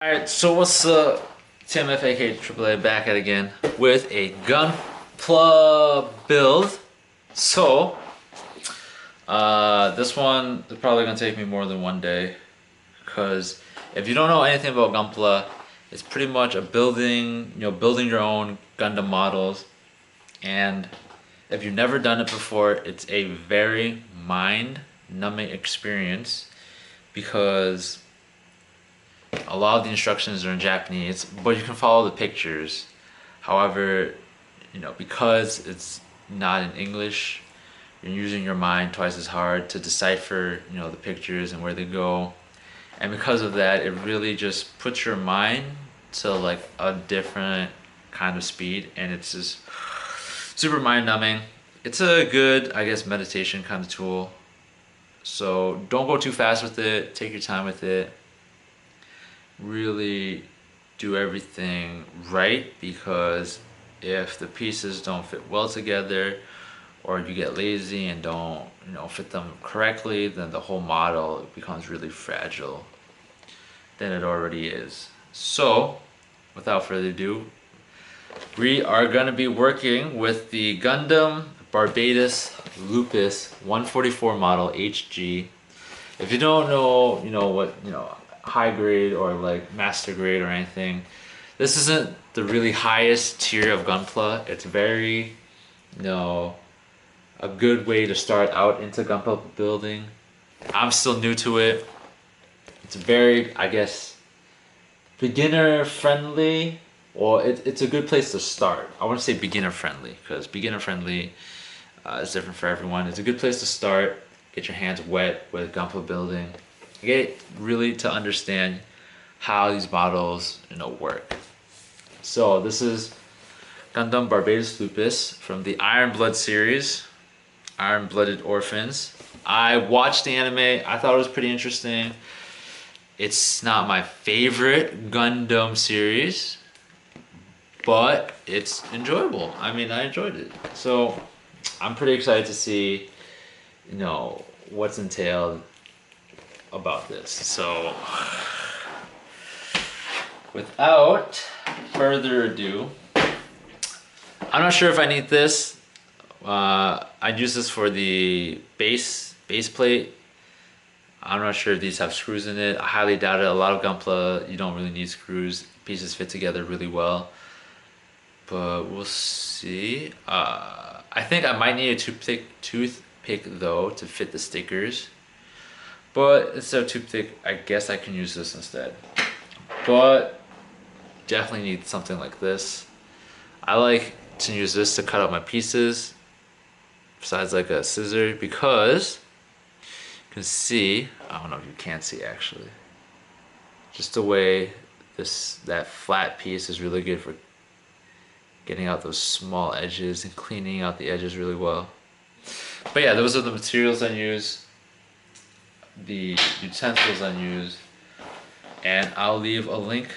Alright, so what's up? Tim FAK AAA back at again with a Gunpla build. So, this one is probably gonna take me more than one day because if you don't know anything about Gunpla, it's pretty much a building, building your own Gundam models. And if you've never done it before, it's a very mind-numbing experience because a lot of the instructions are in Japanese, but you can follow the pictures. However, because it's not in English, you're using your mind twice as hard to decipher, the pictures and where they go. And because of that, it really just puts your mind to like a different kind of speed, and it's just super mind numbing. It's a good, I guess, meditation kind of tool. So don't go too fast with it. Take your time with it. Really do everything right, because if the pieces don't fit well together or you get lazy and don't fit them correctly, then the whole model becomes really fragile than it already is. So without further ado, we are going to be working with the Gundam Barbatos Lupus 144 model HG. If you don't know what high grade or like master grade or anything, this isn't the really highest tier of Gunpla. It's very, a good way to start out into Gunpla building. I'm still new to it. It's very, I guess, beginner friendly, or it's a good place to start. I want to say beginner friendly because beginner friendly is different for everyone. It's a good place to start. Get your hands wet with Gunpla building. Get really to understand how these models work. So this is Gundam Barbatos Lupus from the Iron Blood series, Iron Blooded Orphans. I watched the anime. I thought it was pretty interesting. It's not my favorite Gundam series, but it's enjoyable. I mean, I enjoyed it. So I'm pretty excited to see what's entailed about this. So without further ado, I'm not sure if I need this. I'd use this for the base plate. I'm not sure if these have screws in it. I highly doubt it. A lot of Gunpla, you don't really need screws. Pieces fit together really well, but we'll see. I think I might need a toothpick though to fit the stickers. But instead of toothpick, I guess I can use this instead. But definitely need something like this. I like to use this to cut out my pieces, besides like a scissor, because you can see, I don't know if you can see actually, just the way that flat piece is really good for getting out those small edges and cleaning out the edges really well. But yeah, those are the materials I use, the utensils I use, and I'll leave a link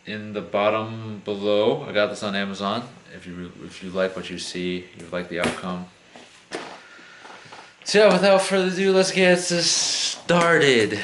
in the bottom below. I got this on Amazon. If you like what you see, you like the outcome. So yeah, without further ado, let's get this started.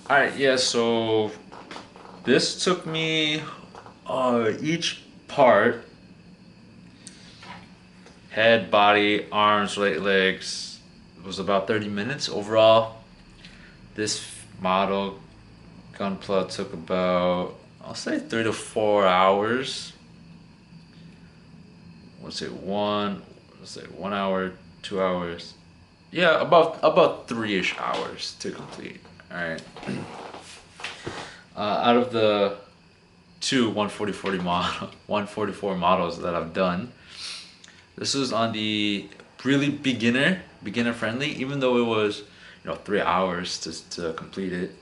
All right, yeah, so this took me each part, head, body, arms, right, legs, it was about 30 minutes overall. This model, Gunpla, took about, I'll say 3 to 4 hours. Let's say 1 hour, 2 hours. Yeah, about 3-ish hours to complete. All right. Out of the two 144 models that I've done, this was on the really beginner friendly. Even though it was 3 hours to complete it.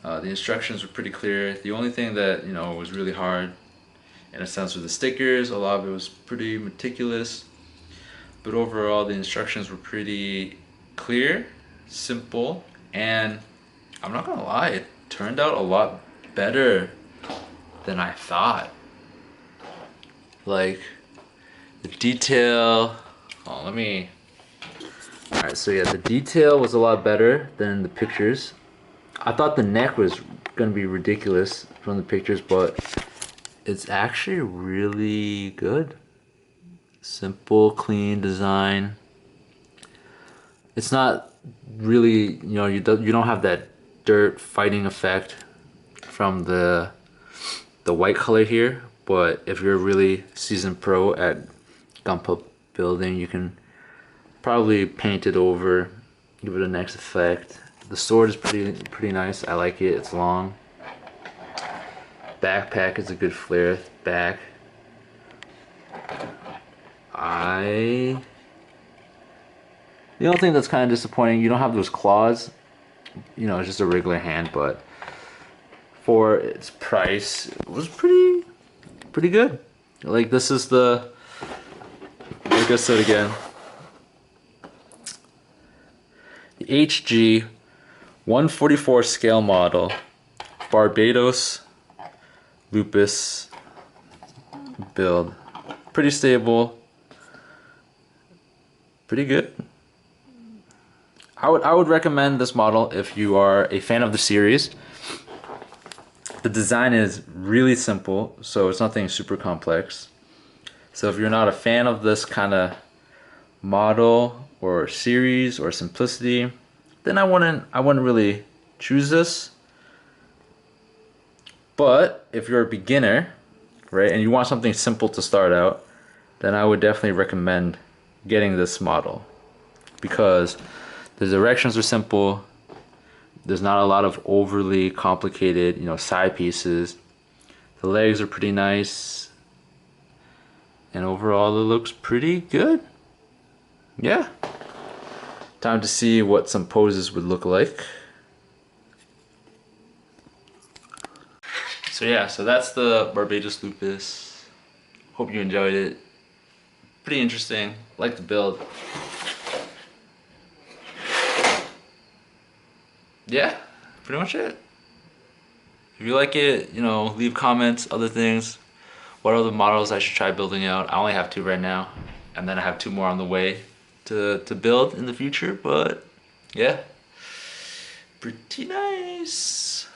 The instructions were pretty clear. The only thing that, you know, was really hard in a sense were the stickers. A lot of it was pretty meticulous, but overall the instructions were pretty clear, simple, and I'm not gonna lie, it turned out a lot better than I thought. Like the detail, oh, alright, so yeah, the detail was a lot better than the pictures. I thought the neck was gonna be ridiculous from the pictures, but it's actually really good. Simple, clean design. It's not really, you know, you don't have that dirt fighting effect from the white color here, but if you're a really seasoned pro at Gunpla building, you can probably paint it over, give it a nice effect. The sword is pretty nice. I like it. It's long. Backpack is a good flare back. The only thing that's kind of disappointing, you don't have those claws. You know, it's just a regular hand, but for its price, it was pretty good. Like, this is the, like I said again, the HG 144 scale model, Barbatos Lupus build. Pretty stable, pretty good. I would recommend this model if you are a fan of the series. The design is really simple, so it's nothing super complex. So if you're not a fan of this kind of model or series or simplicity, then I wouldn't really choose this. But if you're a beginner, right, and you want something simple to start out, then I would definitely recommend getting this model, because the directions are simple. There's not a lot of overly complicated, you know, side pieces. The legs are pretty nice, and overall it looks pretty good. Yeah. Time to see what some poses would look like. So yeah, so that's the Barbatos Lupus. Hope you enjoyed it. Pretty interesting. Like the build. Yeah, pretty much it. If you like it, you know, leave comments, other things. What other models I should try building out. I only have 2 right now, and then I have 2 more on the way to build in the future, but yeah, pretty nice.